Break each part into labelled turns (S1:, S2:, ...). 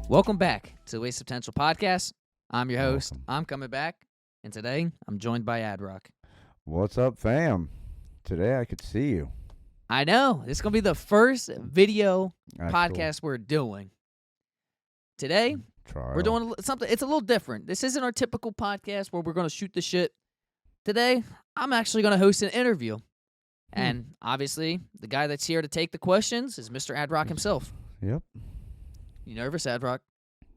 S1: Welcome back to the Waste of Potential podcast. I'm your host,
S2: Welcome.
S1: Imcominback, and today I'm joined by Adrock.
S2: What's up, fam? Today I could see you.
S1: I know, this is going to be the first video
S2: Actual
S1: podcast we're doing. Today,
S2: trial.
S1: we're doing something, it's a little different. This isn't our typical podcast where we're going to shoot the shit. Today, I'm actually going to host an interview. And obviously, the guy that's here to take the questions is Mr. Adrock himself.
S2: Yep.
S1: You nervous, Adrock?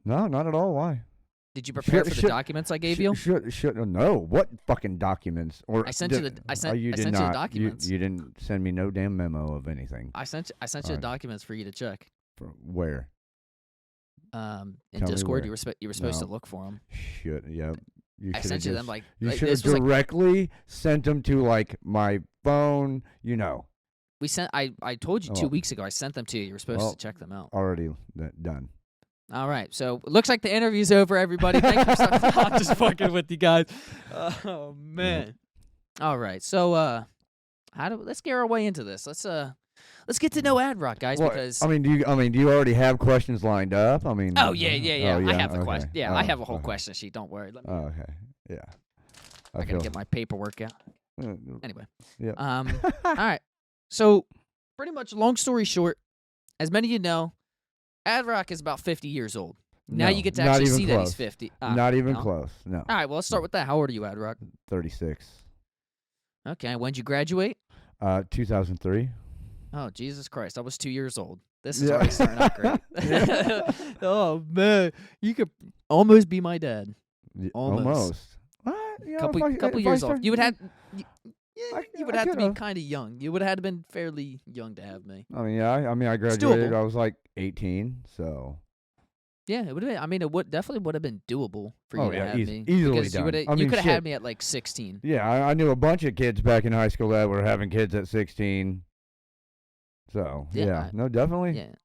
S2: No, not at all. Why?
S1: Did you prepare for the documents I gave you?
S2: No. What fucking documents? Or
S1: I sent you the
S2: you
S1: the documents.
S2: You didn't send me no damn memo of anything.
S1: I sent you the documents for you to check.
S2: Where?
S1: In
S2: Tell me
S1: Discord,
S2: where.
S1: you were supposed
S2: No.
S1: to look for them.
S2: Shit. Yep.
S1: I sent you them
S2: You should have
S1: this was
S2: directly sent them to my phone.
S1: we sent. I told you 2
S2: Oh.
S1: weeks ago. I sent them to you. You were supposed
S2: Well,
S1: to check them out.
S2: Already done.
S1: All right. So it looks like the interview's over. Everybody, thank you for stopping. I'm just fucking with you guys. Oh man. All right. So let's get our way into this. Let's get to know Adrock, guys,
S2: Well,
S1: because
S2: do you already have questions lined up?
S1: oh yeah. I have the
S2: okay.
S1: question. Yeah, I have a whole
S2: okay.
S1: question sheet. Don't worry. Let me,
S2: Oh, okay. Yeah.
S1: I gotta get my paperwork out.
S2: Mm,
S1: Anyway.
S2: yeah.
S1: All right. So, pretty much, long story short, as many of you know, Adrock is about 50 years old. Now
S2: No,
S1: you get to
S2: not
S1: actually
S2: even
S1: see that he's
S2: close.
S1: 50.
S2: Not even
S1: no?
S2: close. No.
S1: All right, well, let's start with that. How old are you, Adrock?
S2: 36.
S1: Okay, when'd you graduate?
S2: 2003.
S1: Oh, Jesus Christ. I was 2 years old. This is
S2: Yeah.
S1: already starting out great. Oh, man. You could almost be my dad. Almost.
S2: What?
S1: Couple years off. You would have... You would
S2: I
S1: have to be
S2: could've.
S1: kind of young. You would have been fairly young to have me.
S2: I graduated.
S1: doable.
S2: I was like 18. So.
S1: Yeah, it would have been. I mean, it definitely would have been doable for you
S2: Oh,
S1: to
S2: yeah,
S1: have
S2: easy-
S1: me.
S2: easily
S1: because
S2: done.
S1: You could have
S2: shit.
S1: had me at like 16.
S2: Yeah, I knew a bunch of kids back in high school that were having kids at 16. So
S1: Yeah,
S2: no, definitely.
S1: Yeah.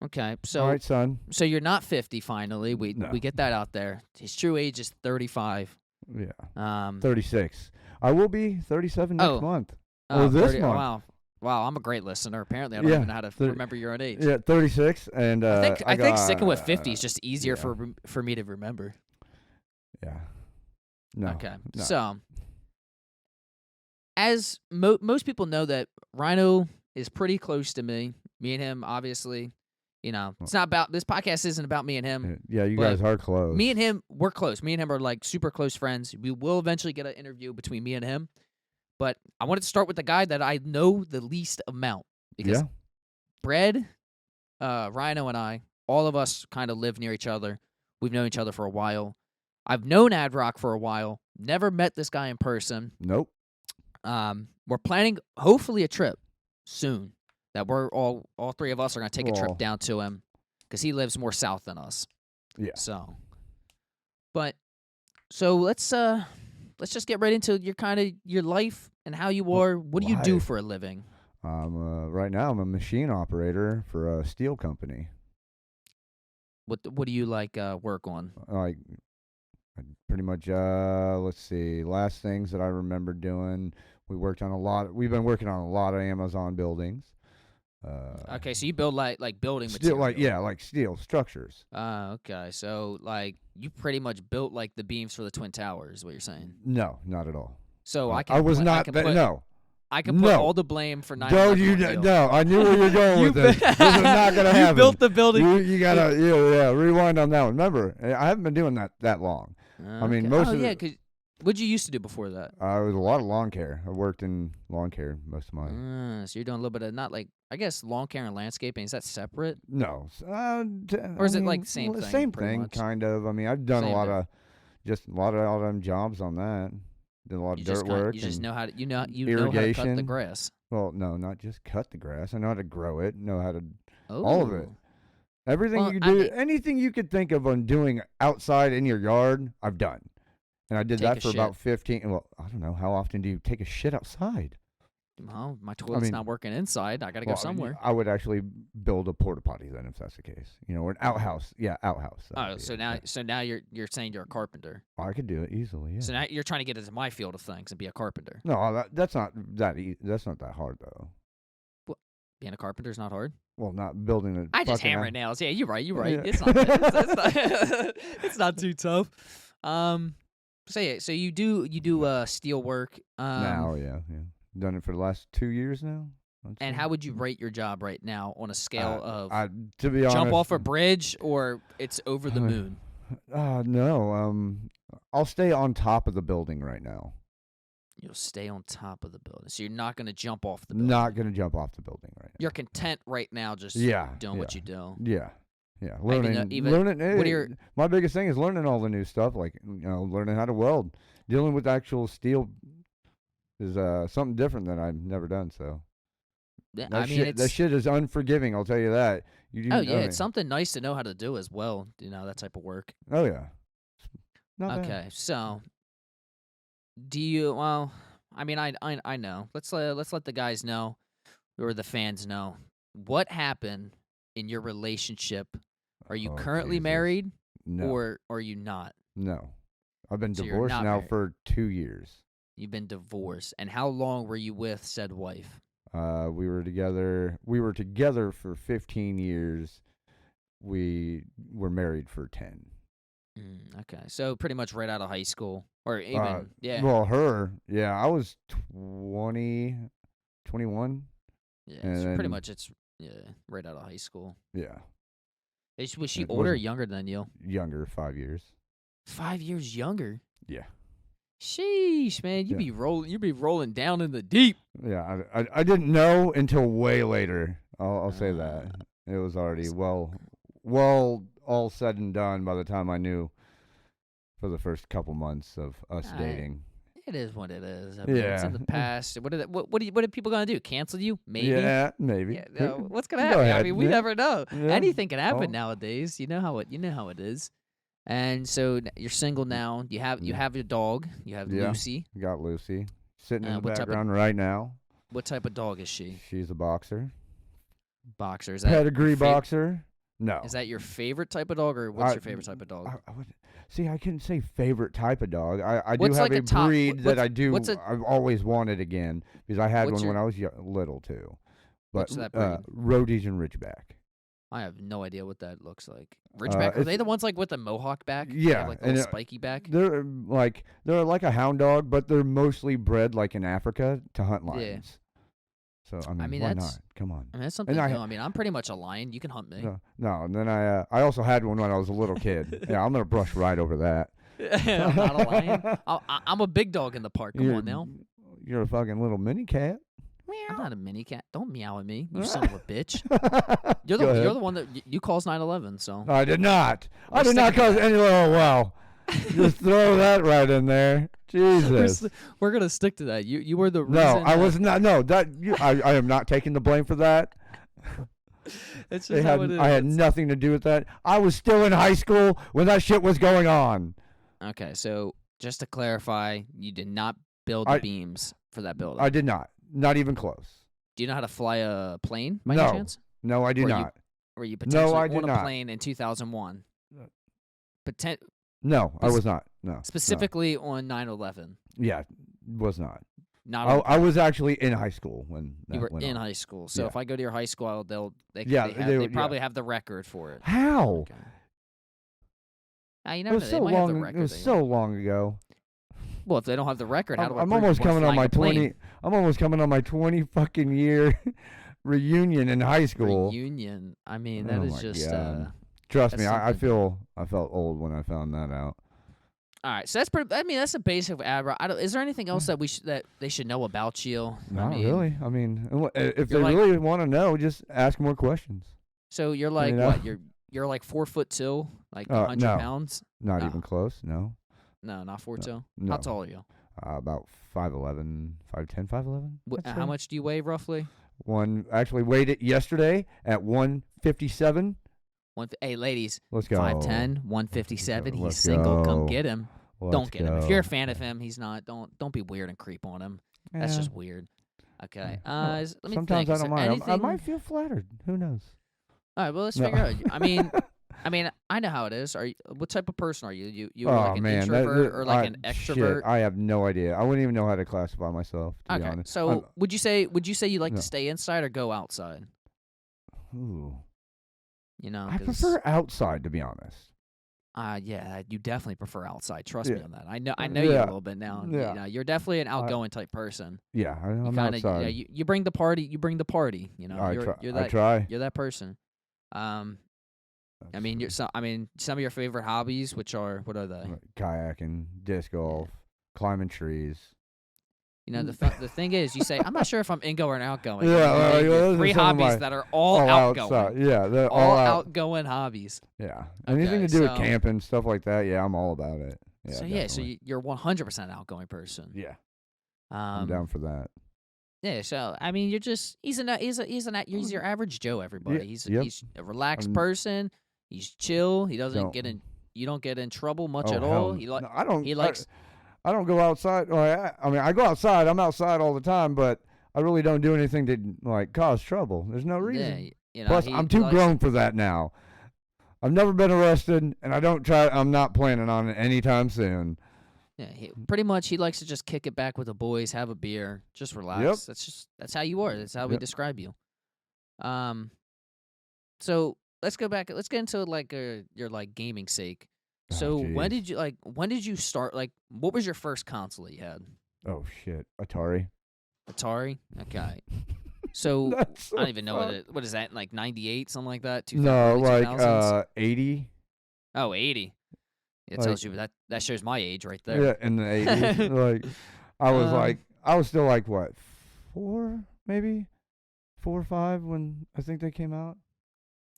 S1: Okay,
S2: All
S1: so
S2: right, son.
S1: so you're not 50. Finally, we
S2: No.
S1: get that out there. His true age is 35.
S2: Yeah. 36. I will be 37 next
S1: Oh.
S2: month.
S1: Oh,
S2: this
S1: 30
S2: month.
S1: Wow, I'm a great listener. Apparently, I don't
S2: Yeah,
S1: even know how to
S2: 30
S1: remember your own age.
S2: Yeah, 36, and
S1: I think sticking with
S2: got,
S1: 50 is just easier
S2: yeah.
S1: for me to remember.
S2: Yeah. No.
S1: Okay,
S2: no.
S1: so as most people know that Rhino is pretty close to me. Me and him, obviously, it's not about this podcast. Isn't about me and him.
S2: Yeah, you
S1: but
S2: guys are close.
S1: Me and him, we're close. Me and him are like super close friends. We will eventually get an interview between me and him. But I wanted to start with the guy that I know the least amount. Because
S2: Yeah.
S1: Brad, Rhino, and I, all of us kind of live near each other. We've known each other for a while. I've known Adrock for a while. Never met this guy in person.
S2: Nope.
S1: We're planning, hopefully, a trip soon. That we're all three of us are going to take a
S2: Oh.
S1: trip down to him. Because he lives more south than us.
S2: Yeah.
S1: So let's just get right into your life and how you are. What do you do
S2: life.
S1: for a living?
S2: Right now I'm a machine operator for a steel company.
S1: What do you work on?
S2: Like, pretty much. Let's see. Last things that I remember doing. We've been working on a lot of Amazon buildings.
S1: Okay, so you build like building
S2: Steel,
S1: material.
S2: like steel structures.
S1: Okay, so you pretty much built like the beams for the Twin Towers. Is what you're saying?
S2: No, not at all.
S1: So
S2: I was not. No.
S1: I can put
S2: No.
S1: all the blame for 9/11
S2: Don't you?
S1: on you.
S2: No, I knew where you were going with this. This is not gonna happen.
S1: You built the building.
S2: You gotta rewind on that one. Remember, I haven't been doing that long. I mean, most of
S1: because what'd you used to do before that?
S2: it was a lot of lawn care. I worked in lawn care most of my.
S1: So you're doing a little bit of not like I guess lawn care and landscaping. Is that separate?
S2: No,
S1: Or is it like the same thing,
S2: Same
S1: pretty
S2: thing,
S1: much?
S2: kind of. I mean, I've done
S1: Same
S2: a lot
S1: thing.
S2: of them jobs on that. Did a lot of dirt work.
S1: You just
S2: and
S1: know how to know how to cut the
S2: irrigation.
S1: grass.
S2: Well, no, not just cut the grass. I know how to grow it. Know how to
S1: Oh,
S2: all of it. Everything
S1: Well,
S2: you
S1: I
S2: do,
S1: mean-
S2: anything you could think of on doing outside in your yard, I've done. And I did
S1: Take
S2: that
S1: a
S2: for
S1: shit.
S2: about 15. Well, I don't know. How often do you take a shit outside?
S1: Well, my toilet's not working inside. I gotta go
S2: Well,
S1: somewhere.
S2: I would actually build a porta potty then, if that's the case. Or an outhouse. Yeah, outhouse. That
S1: Oh,
S2: would be
S1: so
S2: it.
S1: now
S2: Yeah.
S1: so now you're saying you're a carpenter.
S2: I could do it easily. Yeah.
S1: So now you're trying to get into my field of things and be a carpenter.
S2: No, that's not that. That's not that hard though.
S1: Being a carpenter is not hard.
S2: Well, not building a.
S1: I just
S2: fucking
S1: hammer
S2: house.
S1: nails. Yeah, you're right. You're right.
S2: Yeah.
S1: It's not. It's not. It's not too tough. So you do steel work.
S2: Now, yeah. Done it for the last 2 years now.
S1: And how would you rate your job right now on a scale of
S2: to be honest,
S1: jump off a bridge or it's over the moon?
S2: No. I'll stay on top of the building right now.
S1: You'll stay on top of the building, so you're not going to jump off the building.
S2: Not gonna jump off the building right now.
S1: You're content right now, just doing what you do.
S2: Yeah.
S1: Even
S2: Learning.
S1: what are your-
S2: My biggest thing is learning all the new stuff, like learning how to weld. Dealing with actual steel is something different that I've never done. So that shit is unforgiving. I'll tell you that.
S1: It's something nice to know how to do as well. That type of work.
S2: Oh yeah. Not
S1: Okay,
S2: bad.
S1: so do you? Well, I mean, I know. Let's let the guys know, or the fans know, what happened in your relationship. Are you currently
S2: Jesus.
S1: married,
S2: No.
S1: or are you not?
S2: No. I've been
S1: So you're
S2: divorced
S1: not
S2: now
S1: married.
S2: for 2 years.
S1: You've been divorced, and how long were you with said wife?
S2: We were together for 15 years. We were married for 10.
S1: Okay, so pretty much right out of high school, or even
S2: Well, I was 20, 21.
S1: Yeah,
S2: and
S1: so pretty
S2: then-
S1: much it's right out of high school.
S2: Yeah.
S1: Was she
S2: It
S1: older or
S2: wasn't-
S1: younger than you?
S2: Younger, 5 years.
S1: 5 years younger.
S2: Yeah.
S1: Sheesh, man, you
S2: Yeah.
S1: be rolling down in the deep.
S2: Yeah, I didn't know until way later. I'll say that. It was already well all said and done by the time I knew for the first couple months of us dating.
S1: It is what it is. I mean, it's in the
S2: Yeah.
S1: past. What are people gonna do? Cancel you? Maybe.
S2: Yeah, maybe.
S1: Yeah, no, what's gonna
S2: Go
S1: happen? I
S2: ahead.
S1: mean, we
S2: Yeah.
S1: never know.
S2: Yeah.
S1: Anything can happen
S2: Oh.
S1: nowadays. You know how it is. And so you're single now. You have your dog. You have
S2: Yeah.
S1: Lucy.
S2: Got Lucy sitting in the
S1: what type of-
S2: background right now.
S1: What type of dog is she?
S2: She's a boxer.
S1: Boxer. Is that
S2: Pedigree
S1: your
S2: boxer. No.
S1: Is that your favorite type of dog, or what's your favorite type of dog?
S2: I couldn't say favorite type of dog. I do
S1: What's
S2: have
S1: like
S2: a
S1: a top-
S2: breed that I do.
S1: what's a-
S2: I've always wanted again because I had
S1: What's
S2: one when
S1: your-
S2: I was little too. But
S1: What's that breed?
S2: Rhodesian Ridgeback.
S1: I have no idea what that looks like. Ridgeback, are they
S2: it's-
S1: the ones like with the mohawk back? They
S2: Yeah,
S1: have, like the
S2: and
S1: little spiky back.
S2: They're like a hound dog, but they're mostly bred like in Africa to hunt lions. So I mean why
S1: that's-
S2: not? Come on.
S1: I mean, that's something
S2: I-
S1: new. I mean, I'm pretty much a lion. You can hunt me.
S2: No, and then I also had one when I was a little kid. Yeah, I'm gonna brush right over that.
S1: I'm not a lion. I'm a big dog in the park. Come on now.
S2: You're a fucking little mini cat.
S1: I'm not a mini cat. Don't meow at me, you son of a bitch. You're
S2: Go ahead.
S1: the one that you calls 9/11. So
S2: I did not. I
S1: We're
S2: did not
S1: sticking to
S2: cause any. Oh wow! Just throw that right in there. Jesus.
S1: we're gonna stick to that. You were the reason.
S2: No, I was not. No, I am not taking the blame for that.
S1: It's just how it is.
S2: I had nothing to do with that. I was still in high school when that shit was going on.
S1: Okay, so just to clarify, you did not build the beams for that building.
S2: I did not. Not even close.
S1: Do you know how to fly a plane by
S2: No.
S1: any chance?
S2: No, I do
S1: Or
S2: not.
S1: Or you potentially
S2: I did
S1: on a
S2: not.
S1: plane in 2001?
S2: No, I was not. No.
S1: Specifically on 9/11.
S2: No. Yeah, was not.
S1: Not on,
S2: I was actually in high school when that
S1: you were
S2: went
S1: in
S2: on.
S1: high school. So
S2: Yeah.
S1: if I go to your high school,
S2: Yeah,
S1: they probably have the record for it.
S2: How?
S1: Okay. You
S2: It
S1: never
S2: was
S1: know.
S2: so
S1: They might have the
S2: long.
S1: record.
S2: It was so long ago.
S1: Well, if they don't have the record, how do I
S2: I'm
S1: prove
S2: almost
S1: you weren't
S2: coming on
S1: flying
S2: my
S1: a plane?
S2: 20. I'm almost coming on my 20 fucking year reunion in high school.
S1: Reunion. I mean, that
S2: Oh
S1: is
S2: my
S1: just.
S2: God. Trust me,
S1: that's
S2: I
S1: something.
S2: I felt old when I found that out.
S1: All right, so that's pretty. I mean, that's a basic of Adrock. Is there anything else that that they should know about you?
S2: Not
S1: I mean,
S2: really. I mean, if they
S1: you're like-
S2: really want to know, just ask more questions.
S1: So you're like
S2: You know?
S1: what? You're like 4'2", like 100
S2: no.
S1: pounds.
S2: Not
S1: No.
S2: even close. No.
S1: No, not 4'2".
S2: No.
S1: How tall are you?
S2: About 5'11", 5'10", 5'11". I'd
S1: How
S2: say.
S1: much do you weigh roughly?
S2: Actually weighed it yesterday at 157.
S1: Hey, ladies,
S2: Let's go.
S1: 5'10", 157. He's
S2: Let's
S1: single. Come
S2: go.
S1: get him.
S2: Let's
S1: Don't get him. If
S2: go.
S1: you're a fan of him, he's not. Don't be weird and creep on him. That's
S2: Yeah.
S1: just weird. Okay.
S2: Well,
S1: Let me
S2: sometimes
S1: think.
S2: I
S1: Is
S2: don't
S1: there
S2: mind. I
S1: anything-
S2: might feel flattered. Who knows?
S1: All right. Well, let's
S2: No.
S1: figure out. I mean, I mean, I know how it is. What type of person are you? You
S2: Oh
S1: like an
S2: man,
S1: introvert or like
S2: I,
S1: an
S2: shit,
S1: extrovert?
S2: I have no idea. I wouldn't even know how to classify myself, to be
S1: Okay.
S2: honest.
S1: So would you say you like to
S2: No.
S1: stay inside or go outside?
S2: Ooh.
S1: You know,
S2: I
S1: 'cause
S2: prefer outside, to be honest.
S1: yeah, you definitely prefer outside. Trust
S2: Yeah.
S1: me on that. I know you a
S2: Yeah.
S1: little bit now.
S2: Yeah.
S1: You know, you're definitely an outgoing type person.
S2: Yeah,
S1: You
S2: I'm
S1: kind of
S2: outside.
S1: you bring the party. You bring the party. You know, you're
S2: I
S1: that
S2: try.
S1: you're that person. I
S2: That's
S1: mean, some of your favorite hobbies, what are they?
S2: like kayaking, disc golf, climbing trees.
S1: You know, the thing is, you say, I'm not sure if I'm ingoing or outgoing.
S2: Yeah,
S1: And you name your
S2: those are
S1: 3
S2: some of
S1: hobbies
S2: my
S1: that are all
S2: outside.
S1: outgoing.
S2: Yeah, they're
S1: All
S2: out.
S1: outgoing hobbies.
S2: Yeah, anything
S1: Okay,
S2: to do with
S1: so-
S2: camping, stuff like that. Yeah, I'm all about it. Yeah,
S1: so
S2: definitely.
S1: you're 100% outgoing person.
S2: Yeah, I'm down for that.
S1: Yeah, so I mean, he's your average Joe. Everybody,
S2: Yep.
S1: he's a relaxed
S2: I'm-
S1: person. He's chill. He doesn't
S2: Don't-
S1: you don't get in trouble much
S2: Oh,
S1: at
S2: hell
S1: all.
S2: no.
S1: He
S2: No, I don't.
S1: he likes
S2: I don't go outside. Well, I mean, I go outside. I'm outside all the time, but I really don't do anything to like cause trouble. There's no reason.
S1: yeah, you know,
S2: Plus,
S1: he
S2: I'm too
S1: likes-
S2: grown for that now. I've never been arrested, and I'm not planning on it anytime soon.
S1: Yeah, pretty much he likes to just kick it back with the boys, have a beer, just relax.
S2: Yep.
S1: That's how you are. That's how we
S2: Yep.
S1: describe you. So let's go back. Let's get into like your like gaming sake.
S2: Oh,
S1: So when
S2: jeez.
S1: did you start? Like, what was your first console that you had?
S2: Oh shit, Atari.
S1: Atari. Okay. So
S2: That's so
S1: I don't even know
S2: fun.
S1: what is that, like 98, something like that?
S2: No,
S1: early
S2: like
S1: 2000s?
S2: 80.
S1: Oh, 80. It
S2: like-
S1: tells you that shows my age right there.
S2: Yeah, in the 80s. Like I was
S1: Um,
S2: I was still like what, 4 or 5 when I think they came out.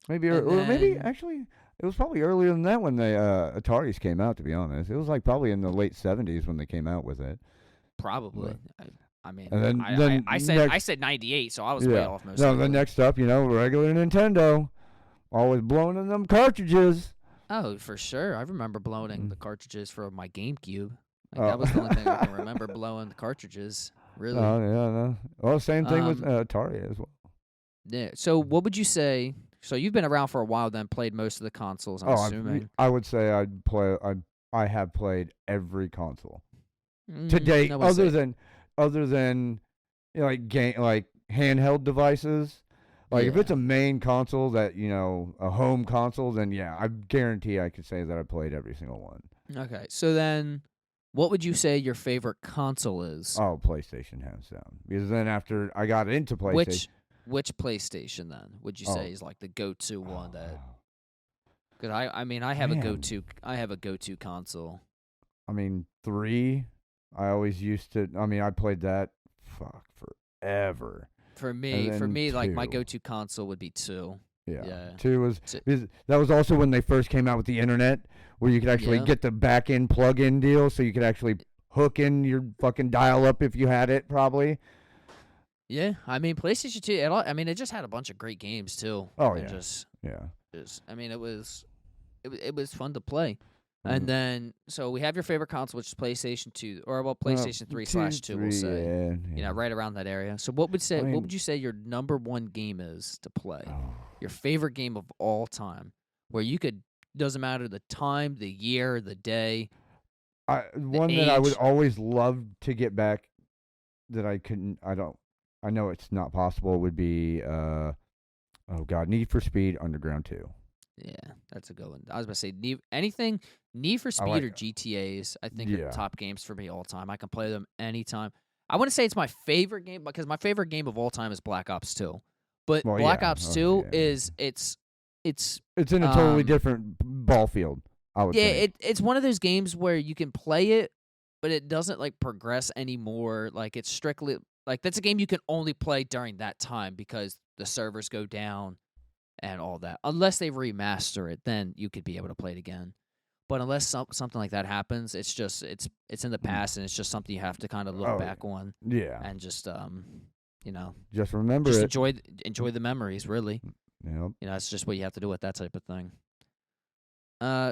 S2: Maybe
S1: And
S2: or maybe
S1: then-
S2: actually it was probably earlier than that when the Ataris came out. To be honest, it was like probably in the late 70s when they came out with it.
S1: Probably. I mean,
S2: And then
S1: I said
S2: next-
S1: I said 98, so I was way off most.
S2: No,
S1: likely.
S2: then next up, regular Nintendo, always blowing in them cartridges.
S1: Oh, for sure. I remember blowing in
S2: Mm.
S1: the cartridges for my GameCube. Like,
S2: Oh.
S1: that was the only thing I can remember blowing the cartridges. Really.
S2: Oh yeah, no. Well, same thing with
S1: Um,
S2: Atari as well.
S1: Yeah. So what would you say? So you've been around for a while, then played most of the consoles. I'm assuming.
S2: I would say I have played every console to
S1: Mm,
S2: date,
S1: I would say-
S2: other than like handheld devices. Like if
S1: Yeah.
S2: it's a main console that a home console, then yeah, I guarantee I could say that I played every single one.
S1: Okay. So then, what would you say your favorite console is?
S2: Oh, PlayStation hands down. Because then after I got into PlayStation,
S1: Which PlayStation then would you
S2: Oh.
S1: say is like the go-to one that? Because I mean I have
S2: Man.
S1: a go-to console.
S2: I mean 3. I always used to. I mean I played that forever.
S1: For
S2: And
S1: me,
S2: then
S1: like my
S2: 2.
S1: go-to console would be 2.
S2: Yeah.
S1: Yeah.
S2: 2 was
S1: T-
S2: because that was also when they first came out with the internet, where you could actually
S1: Yeah.
S2: get the back-end plug-in deal, so you could actually hook in your fucking dial-up if you had it, probably.
S1: Yeah, I mean PlayStation 2. I mean, it just had a bunch of great games too.
S2: Oh,
S1: It
S2: yeah. Yeah.
S1: I mean, it was fun to play.
S2: Mhm.
S1: And then, so we have your favorite console, which is PlayStation 2, or PlayStation 3/2. We'll say,
S2: Yeah.
S1: you know, right around that area. So what would
S2: I mean-
S1: what would you say your number one game is to play?
S2: Oh.
S1: Your favorite game of all time, where you could doesn't matter the time, the year, the day.
S2: One that I would
S1: age.
S2: always love to get back that I couldn't. I know it's not possible. Would be Need for Speed Underground 2.
S1: Yeah, that's a good one. I was about to say Need for Speed
S2: like
S1: or
S2: it.
S1: GTA's. I think are
S2: Yeah.
S1: the top games for me all time. I can play them anytime. I want to say it's my favorite game because my favorite game of all time is Black Ops 2. But
S2: Well,
S1: Black
S2: yeah.
S1: Ops
S2: Oh,
S1: 2
S2: yeah.
S1: is it's
S2: It's in a totally
S1: Um,
S2: different ball field. I would
S1: yeah,
S2: say.
S1: it's one of those games where you can play it, but it doesn't like progress anymore. Like it's strictly like that's a game you can only play during that time because the servers go down and all that. Unless they remaster it, then you could be able to play it again. But unless something like that happens, it's just it's in the past and it's just something you have to kind of look
S2: Oh,
S1: back on
S2: Yeah.
S1: and just you know,
S2: Just remember
S1: just
S2: it.
S1: enjoy the memories. Really,
S2: Yep.
S1: you know, that's just what you have to do with that type of thing.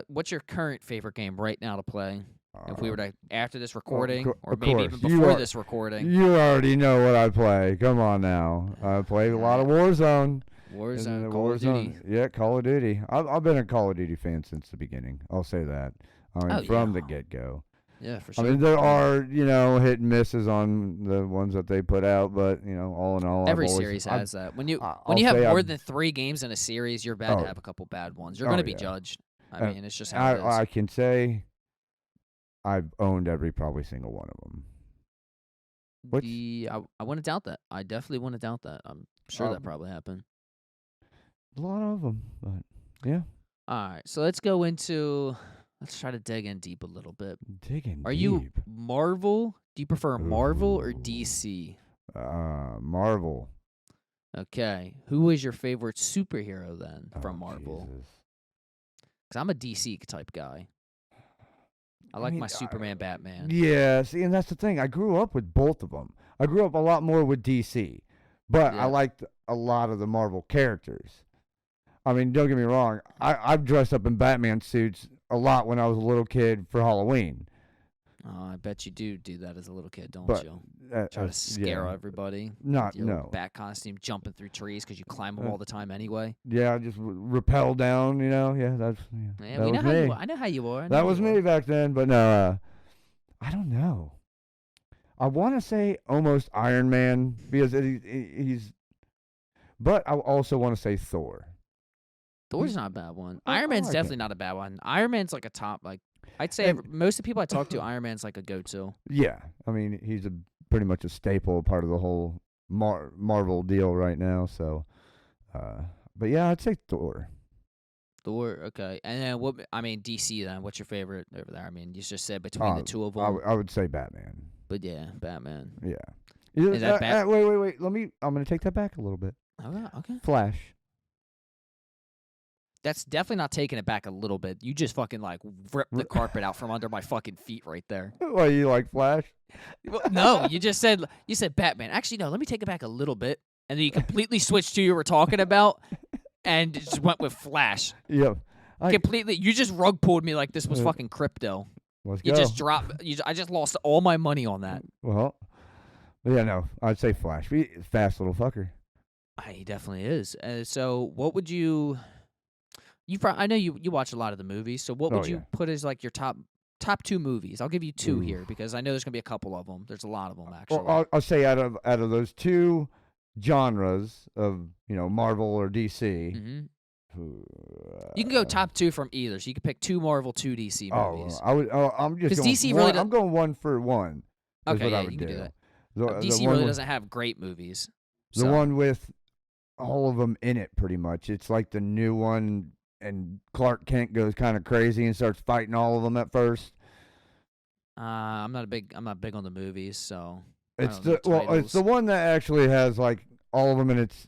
S1: What's your current favorite game right now to play? If we were to after this recording, or
S2: of
S1: maybe
S2: course.
S1: even
S2: You
S1: before
S2: are-
S1: this recording.
S2: You already know what I play. Come on now. I play a lot of Warzone.
S1: Warzone, Call of Duty.
S2: Yeah, Call of Duty. I've been a Call of Duty fan since the beginning. I'll say that. I mean, from the get-go.
S1: Yeah, for sure.
S2: I mean, there are, hit and misses on the ones that they put out, but, all in all,
S1: every series has that. When you have more than 3 games in a series, you're bad to have a couple bad ones. You're going to be judged. I mean, it's just how it is.
S2: I can say I've owned probably single one of them.
S1: I wouldn't doubt that. I definitely wouldn't doubt that. I'm sure that probably happened.
S2: A lot of them, but yeah.
S1: All right, so let's go into. Let's try to dig in deep a little bit.
S2: Are
S1: you Marvel? Do you prefer Marvel or DC?
S2: Marvel.
S1: Okay. Who is your favorite superhero then from Marvel? Because I'm a DC type guy. I like my Superman, Batman.
S2: Yeah, see, and that's the thing. I grew up with both of them. I grew up a lot more with DC, but I liked a lot of the Marvel characters. I mean, don't get me wrong. I've dressed up in Batman suits a lot when I was a little kid for Halloween.
S1: Oh, I bet you do that as a little kid, don't you? Try to scare everybody.
S2: No.
S1: Bat costume, jumping through trees because you climb them all the time anyway.
S2: Yeah, I just rappel down, Yeah, that's
S1: Yeah,
S2: that was me.
S1: I know how you were.
S2: That was me back then, but no, I don't know. I want to say almost Iron Man because he's, but I also want to say Thor.
S1: Thor's not a bad one. Iron Man's definitely not a bad one. Iron Man's like a top, I'd say most of the people I talk to, Iron Man's like a go-to.
S2: Yeah, I mean he's pretty much a staple part of the whole Marvel deal right now. So, but yeah, I'd say Thor.
S1: Thor, okay. And then DC then. What's your favorite over there? I mean, you just said between the two of them.
S2: I would say Batman.
S1: But yeah, Batman.
S2: Yeah.
S1: Is that
S2: wait. I'm gonna take that back a little bit.
S1: Okay.
S2: Flash.
S1: That's definitely not taking it back a little bit. You just fucking ripped the carpet out from under my fucking feet right there.
S2: Why, you like Flash?
S1: No, you said Batman. Actually, no. Let me take it back a little bit, and then you completely switched to who you were talking about, and just went with Flash.
S2: Yep.
S1: Completely. You just rug pulled me like this was fucking crypto.
S2: Let's
S1: go.
S2: You
S1: just dropped. I just lost all my money on that.
S2: Well, yeah, no. I'd say Flash. Fast little fucker.
S1: He definitely is. So, what would you? I know you watch a lot of the movies. So, what would you put as your top 2 movies? I'll give you 2 here because I know there's gonna be a couple of them. There's a lot of them actually.
S2: Well, I'll say out of those 2 genres of Marvel or DC.
S1: Mm-hmm. You can go top 2 from either. So you can pick 2 Marvel, 2 DC movies.
S2: I'm just going
S1: DC really
S2: I'm going 1 for 1.
S1: Okay,
S2: yeah,
S1: you can do that.
S2: The
S1: DC really doesn't have great movies.
S2: The one with all of them in it, pretty much. It's like the new one, and Clark Kent goes kind of crazy and starts fighting all of them at first.
S1: I'm not big on the movies, so
S2: it's the one that actually has all of them, and it's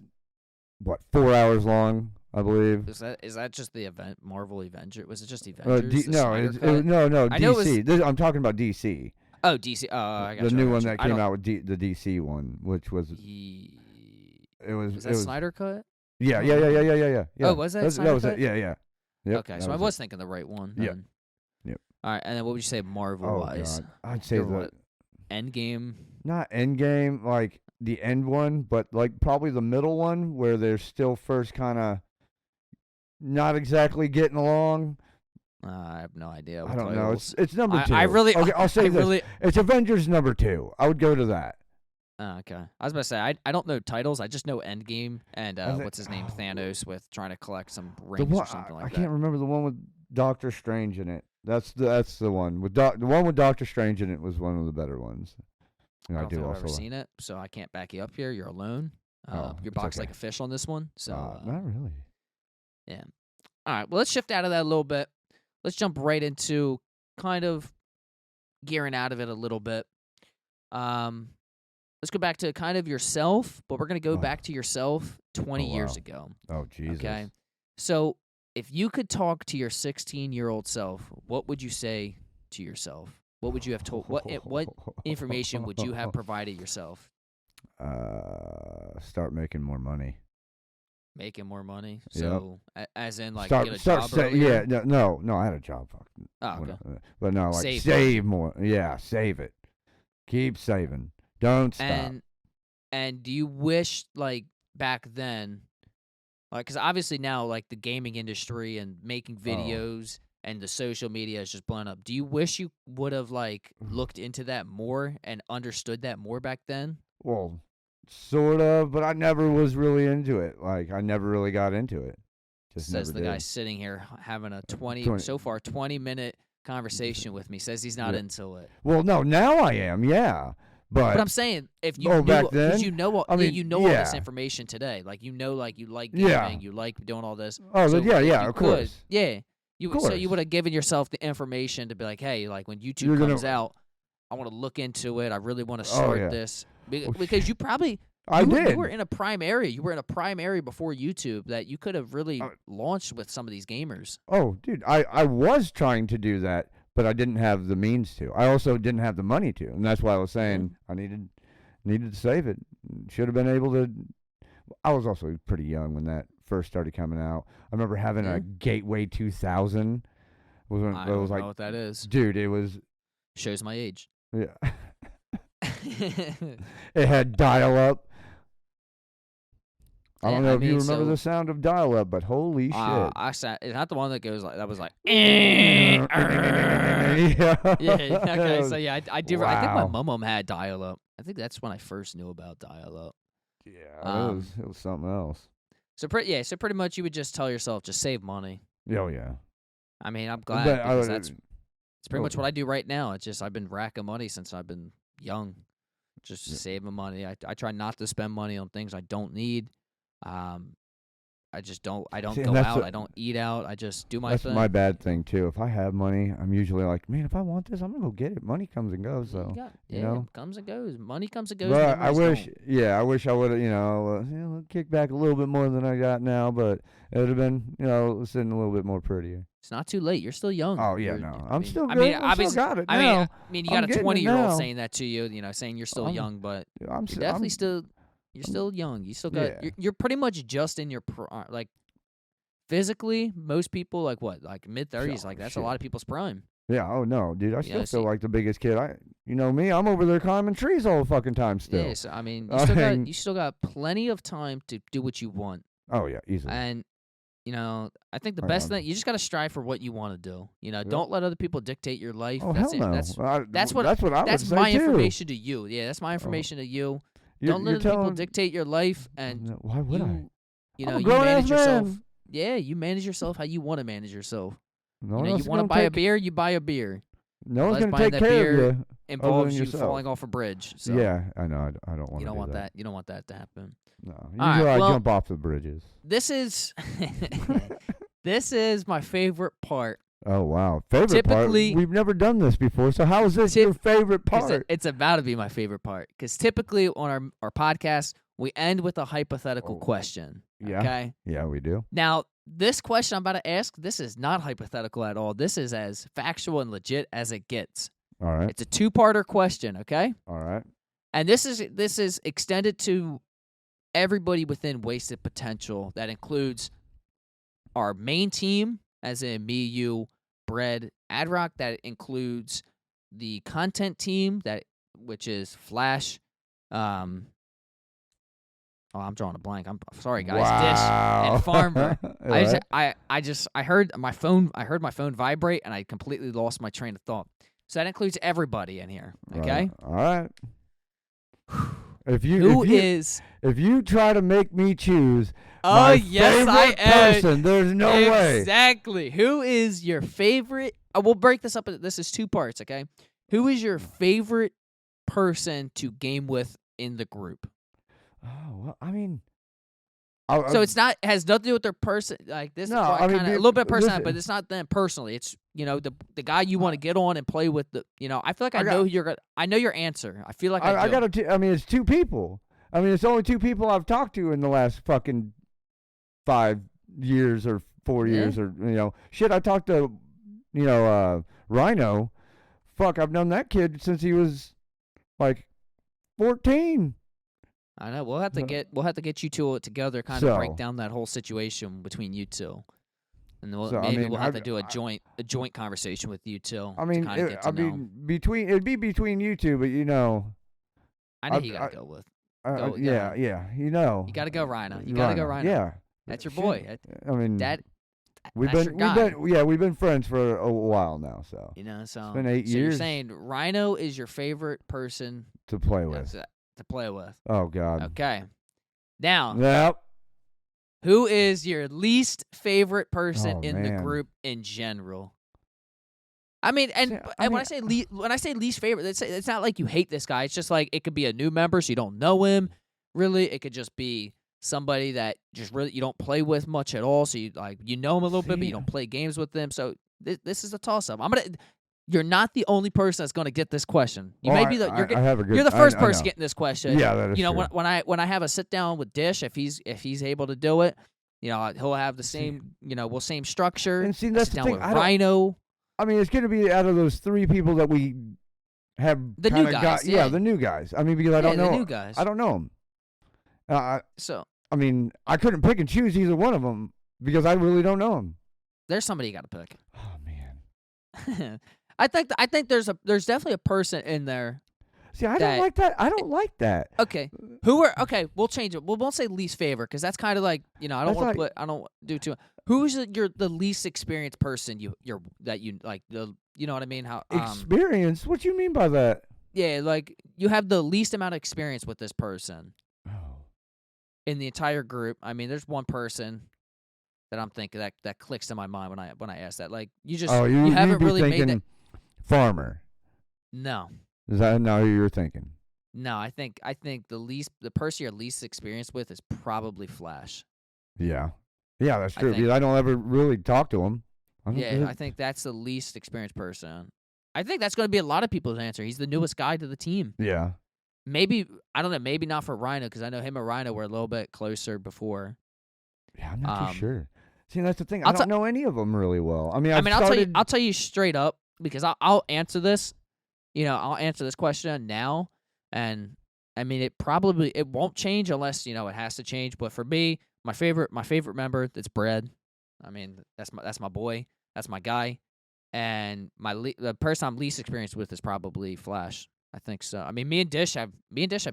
S2: 4 hours long, I believe.
S1: Is that just the event Marvel Avenger? Was it just Avengers?
S2: No, DC. I'm talking about DC.
S1: Oh, DC. Oh, I got
S2: the new one that came out with the DC one, which was
S1: Was that Snyder Cut?
S2: Yeah.
S1: Oh, was that Snyder
S2: was
S1: Cut?
S2: it? Yeah. Yep,
S1: okay, so I was thinking the right one.
S2: Yep.
S1: All right, and then what would you say Marvel-wise?
S2: God. I'd say
S1: Endgame.
S2: Not Endgame, like the end one, but probably the middle one where they're still first kind of not exactly getting along.
S1: I have no idea.
S2: I don't know. It's number 2.
S1: I'll
S2: say this. It's Avengers number 2. I would go to that.
S1: Okay. I was about to say, I don't know titles. I just know Endgame and what's his name? Thanos with trying to collect some rings or something like that.
S2: I can't remember the one with Doctor Strange in it. That's the one. The one with Doctor Strange in it was one of the better ones.
S1: I don't think I've ever seen it, so I can't back you up here. You're alone. You're boxed like a fish on this one. So
S2: not really.
S1: Yeah. All right. Well, let's shift out of that a little bit. Let's jump right into kind of gearing out of it a little bit. Let's go back to kind of yourself, but we're going to go back to yourself 20 years ago.
S2: Oh, Jesus.
S1: Okay. So if you could talk to your 16-year-old self, what would you say to yourself? What would you have told? What information would you have provided yourself?
S2: Start making more money.
S1: Making more money? So, as in, get a
S2: job
S1: earlier?
S2: Yeah, no, I had a job.
S1: Oh, okay.
S2: But no, save more. Yeah, save it. Keep saving. Don't stop.
S1: And do you wish, back then, Like, because obviously now, like, the gaming industry and making videos and the social media is just blown up. Do you wish you would have, like, looked into that more and understood that more back then?
S2: Well, sort of, but I never was really into it. Like, I never really got into it. Just
S1: Says
S2: never
S1: the guy
S2: did.
S1: sitting here having a
S2: 20
S1: 20-minute conversation with me. Says he's not into it.
S2: Well, no, now I am, yeah.
S1: But I'm saying, if you
S2: Oh,
S1: knew,
S2: back
S1: because
S2: then?
S1: you know all,
S2: I mean,
S1: you know all this
S2: yeah.
S1: information today. Like, you know, like, you like
S2: Yeah.
S1: gaming, you like doing all this.
S2: Oh,
S1: So
S2: yeah,
S1: if
S2: yeah,
S1: you
S2: of
S1: could,
S2: course.
S1: Yeah. So you
S2: course.
S1: would have given yourself the information to be like, hey, like, when YouTube
S2: You're
S1: comes
S2: gonna-
S1: out, I want to look into it. I really want to
S2: Oh,
S1: start
S2: yeah.
S1: this.
S2: Oh,
S1: Because you probably,
S2: I
S1: you
S2: did.
S1: were in a prime area. You were in a prime area before YouTube that you could have really launched with some of these gamers.
S2: Oh, dude, I was trying to do that, but I didn't have the means to. I also didn't have the money to, and that's why I was saying I needed to save it. Should have been able to. I was also pretty young when that first started coming out. I remember having a Gateway 2000.
S1: I
S2: It
S1: don't
S2: was
S1: know
S2: like,
S1: what that is.
S2: dude, it was
S1: Shows my age.
S2: yeah. It had dial-up. I don't know if you remember the sound of dial-up, but holy shit!
S1: It's not the one that goes like that. Was like,
S2: yeah.
S1: Okay, so yeah, I do. I think my
S2: Wow.
S1: mom had dial-up. I think that's when I first knew about dial-up.
S2: Yeah, it was something else.
S1: So pretty much you would just tell yourself, just save money.
S2: Oh yeah.
S1: I mean, I'm glad
S2: But
S1: because it's pretty much what I do right now. It's just I've been racking money since I've been young, just saving money. I try not to spend money on things I don't need. I just don't. I don't
S2: See,
S1: go
S2: and
S1: out. I don't eat out. I just do my
S2: That's
S1: thing.
S2: my bad thing too. If I have money, I'm usually like, man, if I want this, I'm gonna go get it. Money comes and goes, so you know,
S1: it comes and goes. Money comes and goes.
S2: But I
S1: memories
S2: wish,
S1: don't.
S2: I wish I would have, kicked back a little bit more than I got now. But it would have been, sitting a little bit more prettier.
S1: It's not too late. You're still young.
S2: Oh yeah,
S1: You're-
S2: no,
S1: I
S2: I'm
S1: mean-
S2: still
S1: I
S2: good.
S1: mean,
S2: I
S1: obviously,
S2: still got it
S1: I
S2: now.
S1: mean, you got
S2: I'm
S1: a
S2: getting it
S1: 20-year-old
S2: now.
S1: saying that to you. Saying you're still young, but
S2: I'm
S1: you're definitely still. You're still young. You still got.
S2: Yeah.
S1: You're pretty much just in your like. Physically, most people like mid-30s. Like that's a lot of people's prime.
S2: Yeah. Oh no, dude, I still
S1: Yeah,
S2: feel
S1: see-
S2: like the biggest kid. Me, I'm over there climbing trees all the fucking time still.
S1: Yeah, so, I mean,
S2: I
S1: you still got plenty of time to do what you want.
S2: Oh yeah, easily.
S1: And I think the
S2: I
S1: best
S2: know.
S1: thing you just got to strive for what you want to do. Don't let other people dictate your life.
S2: Oh
S1: That's
S2: hell no.
S1: That's
S2: that's what I
S1: that's
S2: would say
S1: my
S2: too.
S1: information to you. Yeah, that's my information to you. Don't let other people dictate your life, and
S2: Why would I?
S1: you
S2: I'm a
S1: you
S2: grown-ass
S1: manage yourself.
S2: man.
S1: Yeah, you manage yourself how you want to manage yourself.
S2: No
S1: You
S2: one
S1: know,
S2: else
S1: you
S2: is
S1: want to
S2: gonna
S1: buy a
S2: take-
S1: beer, you buy a beer.
S2: No one's
S1: Unless
S2: gonna
S1: buying
S2: take
S1: that
S2: care
S1: beer
S2: of you.
S1: Involves you
S2: yourself.
S1: falling off a bridge. So
S2: Yeah, I know. I don't want
S1: you
S2: to
S1: don't
S2: do
S1: want
S2: that.
S1: that. You don't want that to happen.
S2: No.
S1: All
S2: Usually
S1: right,
S2: I
S1: well-
S2: jump off the bridges.
S1: This is this is my favorite part.
S2: Oh wow, favorite part.
S1: Typically-
S2: We've never done this before. So how is this your favorite part?
S1: It's about to be my favorite part because typically on our podcast we end with a hypothetical question.
S2: Yeah.
S1: Okay.
S2: Yeah, we do.
S1: Now this question I'm about to ask, this is not hypothetical at all. This is as factual and legit as it gets.
S2: All right.
S1: It's a two-parter question. Okay.
S2: All right.
S1: And this is extended to everybody within Wasted Potential. That includes our main team, as in me, you, Bread, Adrock. That includes the content team, which is Flash. I'm drawing a blank. I'm sorry, guys.
S2: Wow.
S1: Dish and Farmer.
S2: All
S1: I heard my phone vibrate, and I completely lost my train of thought. So that includes everybody in here. Okay.
S2: All right. If you try to make me choose my favorite person, there's no way.
S1: Exactly. Who is your favorite? We'll break this up. This is two parts, okay? Who is your favorite person to game with in the group?
S2: Oh, well, I mean,
S1: So it's not has nothing to do with their person. Like this,
S2: No,
S1: well,
S2: I mean,
S1: kinda, a little bit of
S2: this-
S1: personality, but it's not them personally. It's the guy you want to get on and play with. I feel like I know who you're gonna. I know your answer. I feel like I do.
S2: it's two people. I mean, it's only two people I've talked to in the last fucking 5 years or 4 years or shit. I talked to Rhino. Fuck, I've known that kid since he was like 14.
S1: I know. We'll have to get you two together, kind of break down that whole situation between you two, and then we'll have to do a joint conversation with you two.
S2: I mean,
S1: to kinda get to know.
S2: it'd be between you two, but
S1: I know
S2: I've-
S1: you gotta go with.
S2: yeah,
S1: You gotta go, Rhino. You gotta go, Rhino.
S2: Yeah,
S1: That's your boy.
S2: I mean,
S1: That
S2: we've
S1: that's
S2: been,
S1: your guy.
S2: we've been friends for a while now, so
S1: You know, so
S2: it's been 8
S1: so
S2: years
S1: you're saying Rhino is your favorite person
S2: to play with.
S1: to play with.
S2: Oh God.
S1: Okay. Now,
S2: Yep.
S1: who is your least favorite person
S2: Oh,
S1: in the
S2: man.
S1: group in general? I mean, and,
S2: See,
S1: and when I say least favorite, it's not like you hate this guy. It's just like it could be a new member, so you don't know him. Really, it could just be somebody that just really you don't play with much at all. So you know him a little bit, but you don't play games with them. So this is a toss up. You're not the only person that's gonna get this question. You may be
S2: I have a good,
S1: you're the first
S2: I
S1: person
S2: know.
S1: getting this question.
S2: Yeah, that is
S1: true.
S2: true.
S1: When I have a sit down with Dish, if he's able to do it, he'll have the same same structure.
S2: And see, that's
S1: sit
S2: the
S1: down
S2: thing.
S1: with
S2: I don't-
S1: Rhino.
S2: I mean, it's going to be out of those 3 people that we have
S1: The
S2: kinda
S1: new guys,
S2: got.
S1: yeah.
S2: The new guys. I mean, because I don't know.
S1: the new guys.
S2: I don't know them.
S1: So
S2: I mean, I couldn't pick and choose either one of them because I really don't know them.
S1: there's somebody you got to pick.
S2: Oh man.
S1: I think there's definitely a person in there.
S2: See, I don't like that. I don't like that.
S1: Okay, we'll change it. We won't say least favorite because that's kind of like I don't want to I don't do too. Who's the least experienced person that you like you know what I mean? How
S2: Experience? What you mean by that?
S1: Yeah, like you have the least amount of experience with this person
S2: Oh.
S1: in the entire group. I mean, there's one person that I'm thinking that clicks in my mind when I ask that. Like you just you haven't really made that.
S2: Farmer.
S1: No.
S2: Is that now who you're thinking?
S1: No, I think the person you're least experienced with is probably Flash.
S2: Yeah. Yeah, that's true. Because I don't ever really talk to him.
S1: I think that's the least experienced person. I think that's going to be a lot of people's answer. He's the newest guy to the team.
S2: Yeah.
S1: Maybe, I don't know, maybe not for Rhino because I know him and Rhino were a little bit closer before.
S2: Yeah, I'm not too sure. See, that's the thing. I don't know any of them really well. I mean,
S1: I'll tell you straight up because I'll answer this. I'll answer this question now, and I mean it won't change unless it has to change. But for me, my favorite member, that's Brad. I mean that's my boy, that's my guy, and the person I'm least experienced with is probably Flash. I think so. I mean me and Dish have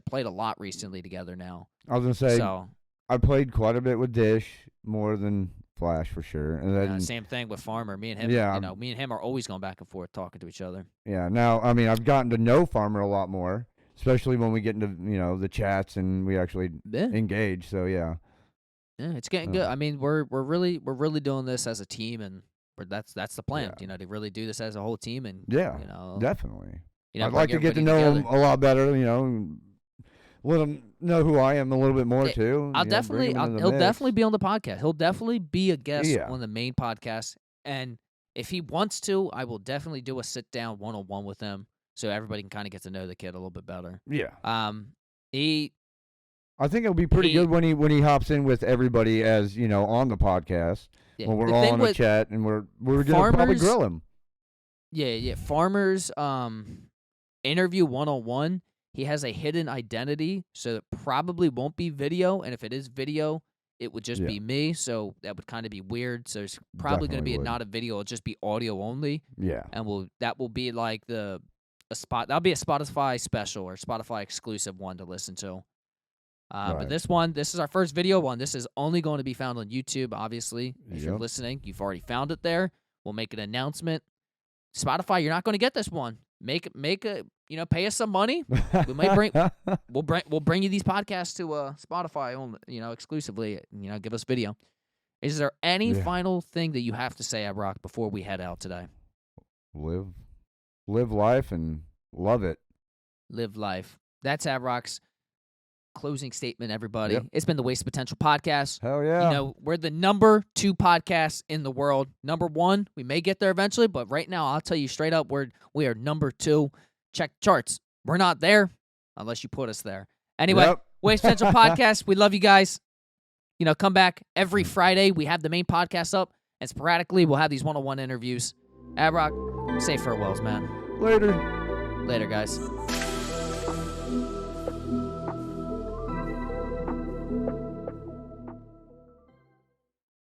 S1: played a lot recently together now.
S2: I was gonna say
S1: so.
S2: I played quite a bit with Dish, more than Flash for sure, and then
S1: same thing with Farmer. Me and him, me and him are always going back and forth talking to each other.
S2: Yeah. Now, I mean, I've gotten to know Farmer a lot more, especially when we get into the chats and we actually engage. So yeah.
S1: Yeah, it's getting good. I mean, we're really doing this as a team, and that's the plan.
S2: Yeah.
S1: To really do this as a whole team, and
S2: definitely.
S1: I'd
S2: like to get to know him a lot better. Let him know who I am a little bit more too.
S1: He'll definitely be on the podcast. He'll definitely be a guest on the main podcast, and if he wants to, I will definitely do a sit down 1-on-1 with him, so everybody can kind of get to know the kid a little bit better.
S2: Yeah.
S1: I
S2: think it'll be pretty good when he hops in with everybody as on the podcast when we're all in a chat and we're gonna probably grill him.
S1: Yeah. Farmer's interview 1-on-1. He has a hidden identity, so it probably won't be video. And if it is video, it would just be me. So that would kind of be weird. So it's probably going to be not a video; it'll just be audio only.
S2: Yeah.
S1: And that will be like a spot. That'll be a Spotify special or Spotify exclusive one to listen to. But this is our first video one. This is only going to be found on YouTube. Obviously, if you're listening, you've already found it there. We'll make an announcement. Spotify, you're not going to get this one. Make a pay us some money. We might we'll bring you these podcasts to Spotify only, exclusively. Give us video. Is there any final thing that you have to say, Adrock, before we head out today?
S2: Live life and love it.
S1: Live life. That's Adrock's closing statement, everybody.
S2: Yep.
S1: It's been the Waste Potential Podcast.
S2: Hell yeah.
S1: We're the number 2 podcast in the world. Number 1, we may get there eventually, but right now, I'll tell you straight up, we are number 2. Check charts. We're not there unless you put us there. Anyway, Waste Potential Podcast. We love you guys. Come back every Friday. We have the main podcast up, and sporadically, we'll have these 1-on-1 interviews. Adrock, say farewells, man.
S2: Later.
S1: Later, guys.